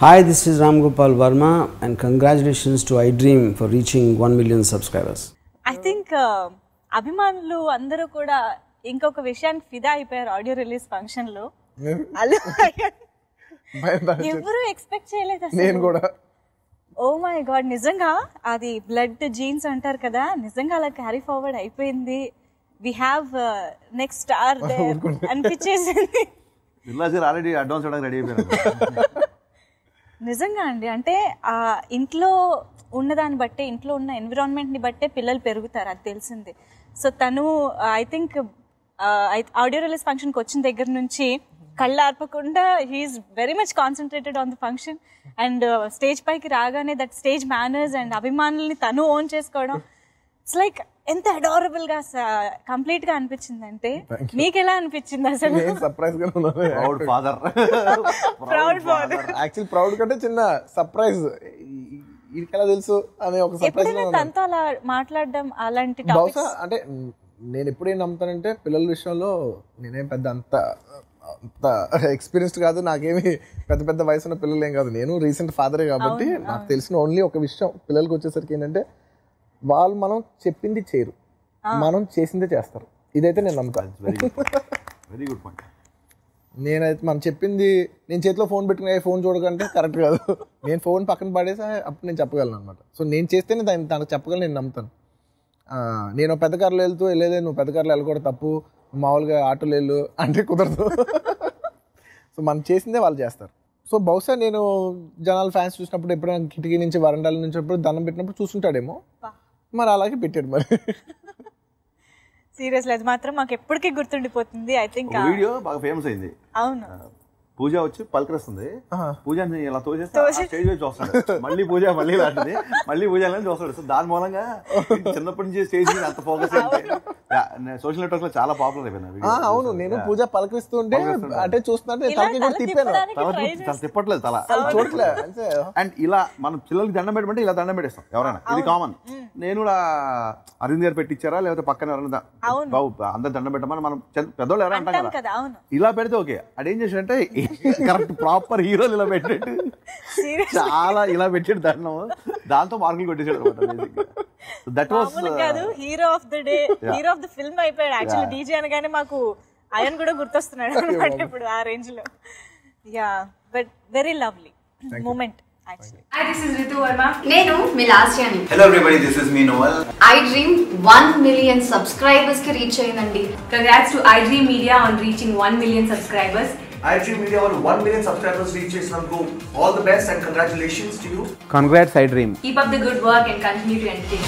Hi, this is Ram Gopal Verma and congratulations to iDream for reaching 1 million subscribers. I think అభిమానులు అందరూ కూడా ఇంకొక విషయానికి ఫిదా అయిపోయారు ఆడియో రిలీజ్ ఫంక్షన్ లో. ఎవరు ఎక్స్పెక్ట్ చేయలేదు అసలు. నేను కూడా ఓ మై గాడ్, నిజంగా అది బ్లడ్ జీన్స్ అంటారు కదా, నిజంగా అలా క్యారీ ఫార్వర్డ్ అయిపోయింది. వి హ్యావ్ నెక్స్ట్ స్టార్ అనిపించేసింది. ఆల్రెడీ అడ్వాన్స్ రెడీ అయిపోయారు. నిజంగా అండి, అంటే ఇంట్లో ఉన్నదాన్ని బట్టే, ఇంట్లో ఉన్న ఎన్విరాన్మెంట్ని బట్టే పిల్లలు పెరుగుతారు, అది తెలిసింది. సో తను ఐ థింక్ ఆడియో రిలీజ్ ఫంక్షన్కి వచ్చిన దగ్గర నుంచి కళ్ళు ఆర్పకుండా he's very much concentrated on the function. And stage పైకి రాగానే దట్ స్టేజ్ మేనర్స్ అండ్ అభిమానుల్ని తను ఓన్ చేసుకోవడం, ఇట్స్ లైక్ ఎంత అడారబుల్ గా కంప్లీట్ గా అనిపించింది. అంటే మీకు ఎలా అనిపించింది అసలు? సర్ప్రైజ్ గా ప్రౌడ్ ఫాదర్. యాక్చువల్లీ ప్రౌడ్ కంటే చిన్న సర్ప్రైజ్, ఇలా తెలుసు అనే ఒక సర్ప్రైజ్. తనతో అలా మాట్లాడడం అలాంటి బహుశా అంటే నేను ఎప్పుడేం నమ్ముతానంటే పిల్లల విషయంలో నేనేం పెద్ద అంత ఎక్స్పీరియన్స్డ్ కాదు, నాకేమి పెద్ద పెద్ద వయసు ఉన్న పిల్లలు ఏం కాదు. నేను రీసెంట్ ఫాదరే కాబట్టి నాకు తెలిసిన ఓన్లీ ఒక విషయం పిల్లలకి వచ్చేసరికి ఏంటంటే వాళ్ళు మనం చెప్పింది చేయరు, మనం చేసిందే చేస్తారు. ఇదైతే నేను నమ్ముతాను. Very good point. నేనైతే మనం చెప్పింది, నేను చేతిలో ఫోన్ పెట్టుకునే ఫోన్ చూడకంటే కరెక్ట్ కాదు. నేను ఫోన్ పక్కన పడేసి అప్పుడు నేను చెప్పగలను అనమాట. సో నేను చేస్తేనే తనకు చెప్పగలను, నేను నమ్ముతాను. నేను పెద్ద కార్లో వెళ్తూ వెళ్ళేదే, నువ్వు పెద్ద కార్లో వెళ్ళకూడదు, తప్పు, మామూలుగా ఆటోలు వెళ్ళు అంటే కుదరదు. సో మనం చేసిందే వాళ్ళు చేస్తారు. సో బహుశా నేను జనాలు ఫ్యాన్స్ చూసినప్పుడు ఎప్పుడైనా కిటికీ నుంచి వరండాల నుంచి ఎప్పుడు దండం పెట్టినప్పుడు చూసుంటాడేమో, మరి అలాగే పెట్టాడు. మరి సీరియస్లీ అది మాత్రం మాకు ఎప్పటికీ గుర్తుండిపోతుంది. ఐ థింక్ వీడియో బాగా ఫేమస్ అయింది. అవును, పూజ వచ్చి పలకరిస్తుంది, పూజని ఇలా తోచేస్తే స్టేజ్ వచ్చి చూస్తాడు, మళ్ళీ పూజ మళ్ళీ లాంటిది, మళ్ళీ పూజ అని చూస్తాడు. సో దాని మూలంగా చిన్నప్పటి నుంచి స్టేజ్ మీద అంత ఫోకస్ సోషల్ నెట్వర్క్ లో చాలా పాపులర్ అయిపోయింది. అవును, నేను పూజ పలకరిస్తుంటే అంటే చూస్తుంటే తిప్పట్లేదు తల చూడట్లేదు. అండ్ ఇలా మనం పిల్లలకి దండం పెట్టమంటే ఇలా దండం పెట్టేస్తాం ఎవరైనా, ఇది కామన్. నేను కూడా అరవింద్ గారు పెట్టించారా లేకపోతే పక్కన ఎవరైనా బాబు అందరు దండం పెట్టమని మనం పెద్దోళ్ళు ఎవరైనా అంటాం కదా, ఇలా పెడితే ఓకే. అదేం చేసాడంటే కరెక్ట్ ప్రాపర్ హీరోలు ఇలా పెట్టాడు, చాలా ఇలా పెట్టాడు దండం, దాంతో మార్కులు కొట్టేసాడు అనమాట. That was hero of the day, hero of the film అయిపోయాడు. యాక్చువల్లీ డీజే అనగానే మాకు అయన్ కూడా గుర్తొస్తున్నాడు అనమాట ఇప్పుడు ఆ రేంజ్ లో. Yeah, but very lovely moment. Hi, this is Ritu Verma. Nenu Milasiyani. Hello everybody, this is me Noel. iDream 1 million subscribers ki reach ayindandi. Congrats to iDream Media on reaching 1 million subscribers. iDream Media on 1 million subscribers reach chesanduku all the best and congratulations to you. Congrats iDream. Keep up the good work and continue to entertain.